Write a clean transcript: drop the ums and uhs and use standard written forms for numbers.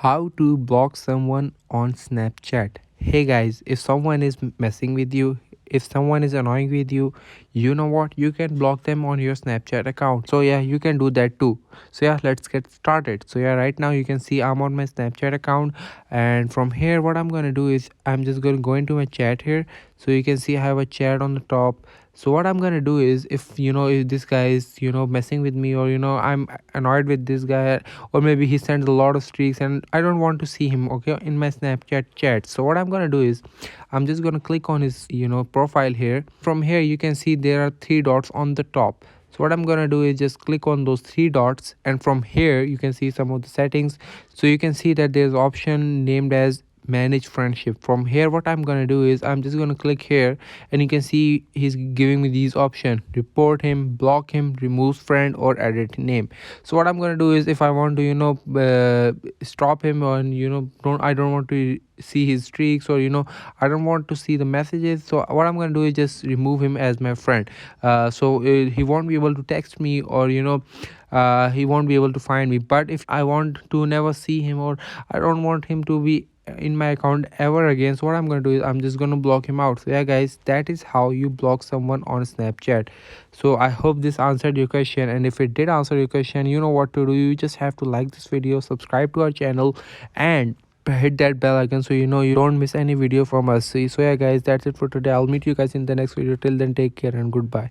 How to block someone on Snapchat. Hey guys, if someone is messing with you, if someone is annoying with you, you know what? You can block them on your Snapchat account. So yeah, you can do that too. So yeah, let's get started. So yeah, right now you can see I'm on my Snapchat account, and from here what I'm going to do is I'm just going to go into my chat here. So you can see I have a chat on the top. So what I'm gonna do is, if this guy is messing with me, or I'm annoyed with this guy, or maybe he sends a lot of streaks and I don't want to see him, okay, in my Snapchat chat. So what I'm gonna do is I'm just gonna click on his profile here. From here you can see there are three dots on the top. So what I'm gonna do is just click on those three dots, and from here you can see some of the settings. So you can see that there's option named as manage friendship. From here what I'm gonna do is I'm just gonna click here, and you can see he's giving me these options: report him, block him, remove friend, or edit name. So what I'm gonna do is, if I want to stop him, or I don't want to see his streaks, or I don't want to see the messages, so what I'm gonna do is just remove him as my friend. So he won't be able to text me, or he won't be able to find me. But if I want to never see him, or I don't want him to be in my account ever again, so what I'm going to do is I'm just going to block him out. So yeah guys, that is how you block someone on Snapchat. So I hope this answered your question, and if it did answer your question, you know what to do. You just have to like this video, subscribe to our channel, and hit that bell icon, so you don't miss any video from us. So yeah guys, that's it for today. I'll meet you guys in the next video. Till then, take care and goodbye.